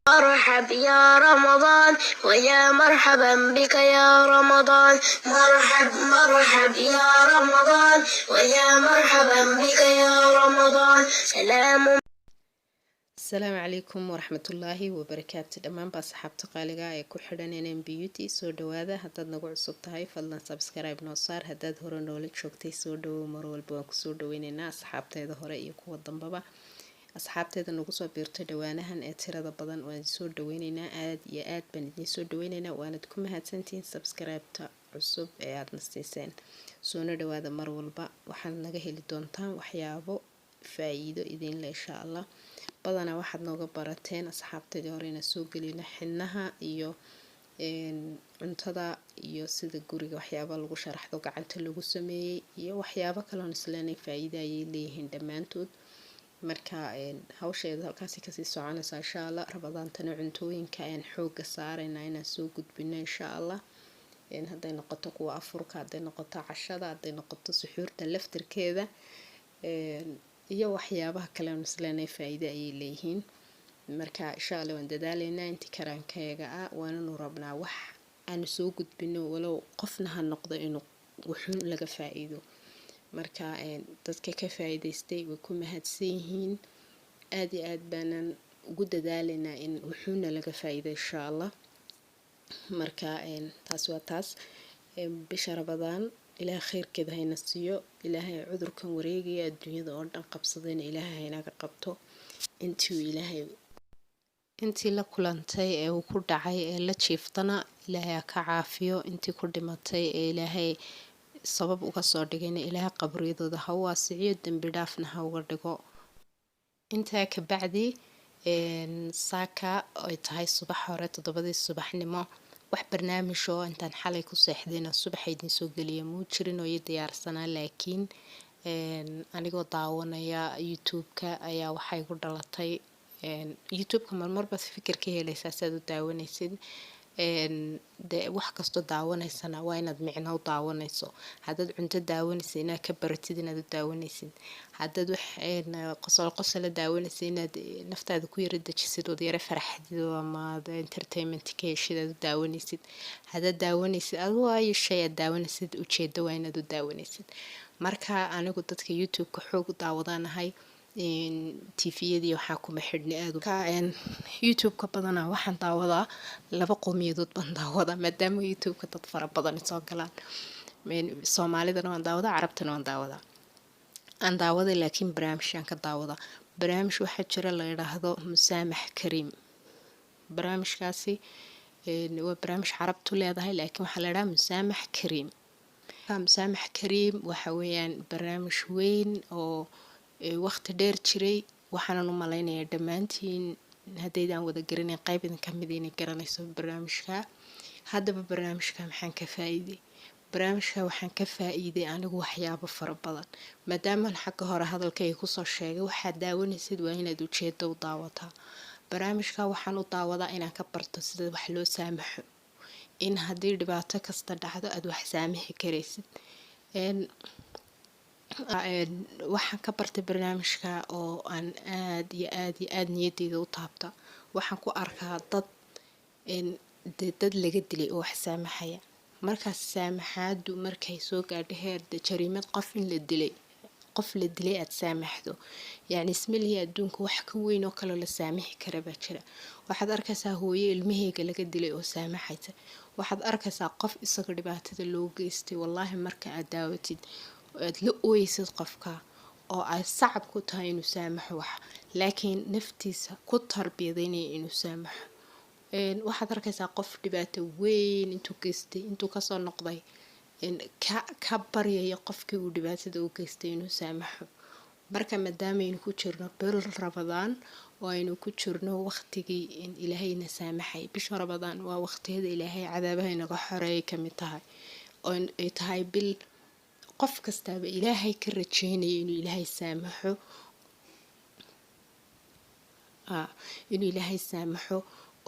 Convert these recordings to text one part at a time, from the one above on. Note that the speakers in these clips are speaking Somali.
مرحب يا رمضان ويا مرحبا بك يا رمضان مرحب يا رمضان ويا مرحبا بك يا رمضان السلام عليكم ورحمة الله وبركاته. دمان با صحابتي qaaliga ee ku xidhan NM Beauty soo dhawaada. haddaad nagu cusub tahay fadlan subscribe noo saar. haddaad hore noola joogtay soo dhawow. mar walba waan kusoo dhaweynaynaa asxaabteeda hore iyo kuwa dambaba. asxaabteeda nagu soo biirtay dhawaanahan ee tirada badan waan soo dhaweynaynaa. aad iyo aad baan idin soo dhaweynaynaa. waanad ku mahadsantihiin subscribe-ta cusub ee aad nasteyseen. soona dhawaada mar walba. waxaad naga heli doontaan waxyaabo faa'iido idin leh insha Allah. badanaa waxaad nooga barateen asxaabteedii hore inaan soo gelino xinaha iyo cuntada iyo sida guriga waxyaaba lagu sharaxdo gacanta lagu sameeyay iyo waxyaabo kale oo isleenay faa'iido ay leeyihiin dhammaantood. marka hawsheeda halkaas kasii soconaysa insha Allah. rabadaantana cuntooyinka aan xooga saarayna inaan soo gudbino insha Allah. hadday noqoto kuwa afurka, hadday noqoto cashada, hadday noqoto suxuurta laftirkeeda iyo waxyaabaha kale oo isleenay faa'iido ay leeyihiin. marka insha Allah waan dadaalaynaa intii karaankayga waanu rabnaa wax aan soo gudbino walow qofna ha noqdo inuu wuxuu laga faa'iido. marka dadka ka faa'iideystay way ku mahadsan yihiin. aad iyo aad baanan ugu dadaalaynaa in wuxuuna laga faa'iido insha Allah. marka taas waa taas. bisha Ramadaan ilaahay khayrkeeda hayna siiyo. ilaahay cudurkan wareegaya adduunyada oo dhan qabsadayna ilaahay haynaga qabto. intii la kulantay ee uu ku dhacay ee la jiiftana ilaahay ka caafiyo. intii ku dhimatay ee ilaahay sabab uga soo dhigayna ilaahay qabriyadooda ha waasiciyo, dambi dhaafna ha uga dhigo. intaa ka bacdi saaka ay tahay subax hore 7 subaxnimo wax barnaamij oo intaan xalay ku seexdayna subax idin soo galiya muu jirin oo ii diyaarsanaa. laakiin anigoo daawanaya YouTube-ka ayaa waxay ku dhalatay YouTube-ka marmarba fikir ka helaysaa saad u daawanaysid. de wax kasto daawanaysana waa inaad micno u daawanayso. haddaad cunto daawanaysid inaad ka baratid inaad u daawanaysid. haddaad wax qosol daawanaysid inaad naftaada ku yara dejisid oo yara farxadid ama entertainment ka heshid aad u daawanaysid. haddaad daawanaysid adoo ay shay aad daawanaysid ujeedo waa inaad u daawanaysid. marka anigu dadka YouTube-ka xoog u daawadanahay TV-yadii waxaa kuma xidhni aad YouTube-ka badanaa waxaan daawadaa 2 qowmiyadood baan daawadaa maadaama YouTube-ka dad fara badan soo galaan. Soomaalidana waan daawadaa, Carabtana waan daawadaa. aan daawaday laakiin barnaamijyaan ka daawadaa. barnaamij waxaa jira la yiraahdo Musaamax Kariim. barnaamijkaasi waa barnaamij Carabtu leedahay laakiin waxaa la yiraahdaa Musaamax Kariim. Musaamax Kariim waxa weeyaan barnaamij weyn oo waqti dheer jiray. waxaan u maleynayaa dhammaantiin haddaydaan wada garanayn qayb idin ka mid inay garanayso barnaamijka. haddaba barnaamijka maxaan ka faa'iiday? barnaamijka waxaan ka faa'iiday anigu waxyaabo fara badan. maadaama xagga hore hadalkayga kusoo sheegay waxaad daawanaysid waa inaad ujeedo u daawataa. barnaamijka waxaan u daawadaa inaan ka barto sida wax loo saamaxo. in haddii dhibaato kasta dhacdo aad wax saamaxi karaysid. waxaan ka bartay barnaamijka oo aan aad iyo aad niyadeyda u taabta. waxaan ku arkaa dad laga dilay oo wax saamaxaya. markaas saamaxaadu markay soo gaadho heer jariimad qof la dilay aad saamaxdo. yacni ismalihi adduunka wax ka weyn oo kale la saamaxi kara baa jira. waxaad arkaysaa hooyo ilmaheega laga dilay oo saamaxaysa. waxaad arkaysaa qof isaga dhibaatada loo geystay. wallaahi marka aad daawatid aad la ooyeysid qofka oo ay sacab ku tahay inuu saamaxo wax laakiin naftiisa ku tarbiyadaynaya inuu saamaxo. waxaad arkaysaa qof dhibaato weyn intuu geystay intuu kasoo noqday ka baryaya qofkii uu dhibaatada u geystay inuu saamaxo. marka maadaama aynu ku jirno bil Ramadaan oo aynu ku jirno waqtigii in ilaahayna saamaxay. bisha Ramadaan waa waqtiyada ilaahay cadaabaha inaga xoreeyay ka mid tahay oo ay tahay bil qof kastaaba ilaahay ka rajeynaya inuu ilaahay saamaxo. inuu ilaahay saamaxo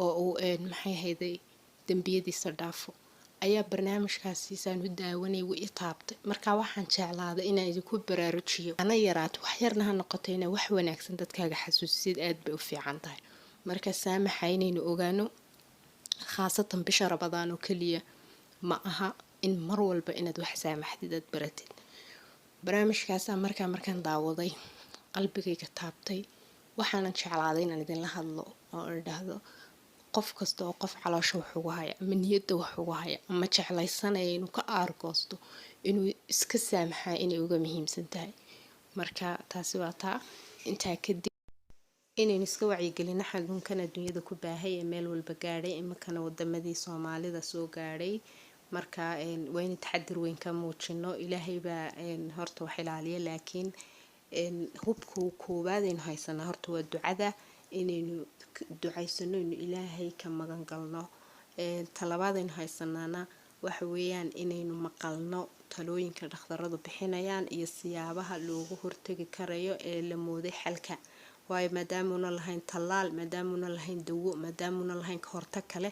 oo uu maxay hayday dambiyadiisa dhaafo. ayaa barnaamijkaasi saan u daawanay way taabtay. marka waxaan jeclaaday inaan idinku baraarujiyo ana yaraato wax yarna ha noqoto inaa wax wanaagsan dadkaaga xasuusid aad bay u fiican tahay. marka saamaxa inaynu ogaano khaasatan bisha rabadaan oo keliya ma aha in mar walba inaad wax saamaxdid aad baratid. barnaamijkaasa markaan daawaday qalbigayga taabtay, waxaanan jeclaaday inaan idinla hadlo oo idhaahdo qof kasta oo qof caloosha wax ugu haya ama niyadda wax ugu haya ama jeclaysanaya inuu ka aargoosto inuu iska saamaxaa inay uga muhiimsan tahay. marka taasi waa taa. intaa kadib inaynu iska wacyigelino xanuunkan adduunyada ku baahay ee meel walba gaadhay, iminkana wadamadii soomaalida soo gaadhay. marka waa in taxadir weyn ka muujino. ilaahay baa horta wax ilaaliya, laakiin hubka koowaad aynu haysanaa horta waa ducada, inaynu ducaysano inu ilaahay ka magan galno. talabaad aynu haysanaana waxa weeyaan inaynu maqalno talooyinka dhakhtaradu bixinayaan iyo siyaabaha loogu hortagi karayo ee la mooday xalka. waayo maadaamuna lahayn tallaal, maadaamuna lahayn dawo, maadaamuna lahayn ka hortag kale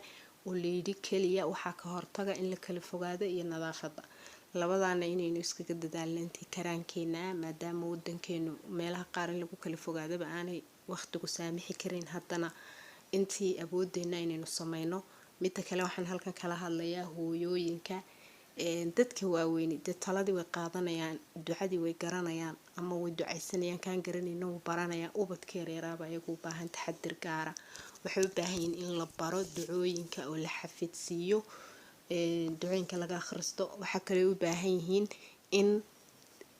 oo layidhi keliya waxaa ka hortaga in la kala fogaado iyo nadaafada. labadaana inaynu iskaga dadaalno intii karaankeena, maadaama wadankeenu meelaha qaar in lagu kala fogaadaba aanay waqtigu saamixi karin, haddana intii awoodeena inaynu sameyno. midda kale waxaan halkan kala hadlayaa hooyooyinka. dadka waaweyn dee taladii way qaadanayaan, ducadii way garanayaan ama way ducaysanayaan, kaan garanayna wuu baranayaa. ubadka yaryaraaba ayagu u baahan taxadir gaara, waxay u baahan yihiin in la baro ducooyinka oo la xafidsiiyo, ducooyinka laga akhristo. waxaa kale u baahan yihiin in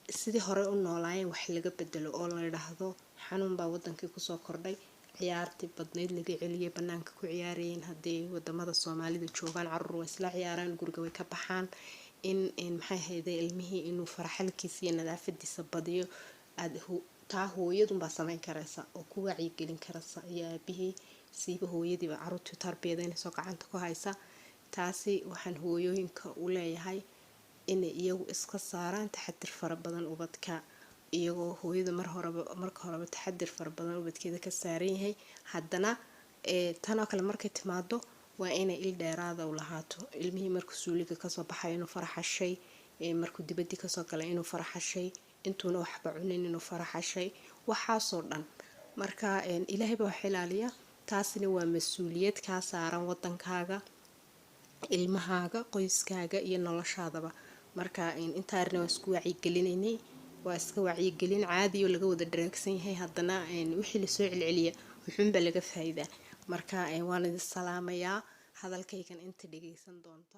sidii hore u noolaayeen wax laga bedelo oo la yidhaahdo xanuun baa wadankii kusoo kordhay, ciyaartii badnayd laga celiyay, banaanka ku ciyaarayeen. haddii wadamada soomaalida joogaan caruur way isla ciyaaraan, guriga way ka baxaan. in maxay hayday ilmihii inuu faraxalkiisa iyo nadaafadiisa badiyo, taa hooyadunbaa sameyn karaysa oo ku wacyigelin karaysa iyo aabihii, siiba hooyadiiba caruurtii tarbiyadeynayso gacanta ku haysa. taasi waxaan hooyooyinka u leeyahay inay iyagu iska saaraan taxadir fara badan ubadka, iyagoo hooyada marka horeba taxadir fara badan ubadkeeda ka saaran yahay. haddana tanoo kale markay timaado waa inay il dheeraada u lahaato. ilmihii markuu suuliga kasoo baxay inuu faraxashay, markuu dibadii kasoo galay inuu faraxashay, intuuna waxba cunin inuu faraxashay, waxaasoo dhan. marka ilaahay baa wax ilaaliya, taasina waa mas-uuliyad kaa saaran wadankaaga, ilmahaaga, qoyskaaga iyo noloshaadaba. marka intaa arrin waa isku wacyigelinaynay, waa iska wacyigelin caadi oo laga wada dharaagsan yahay, haddana wixii lasoo celceliya wuxuunbaa laga faa'iidaa. marka waan idin salaamayaa. hadalkaygan inta dhageysan doonta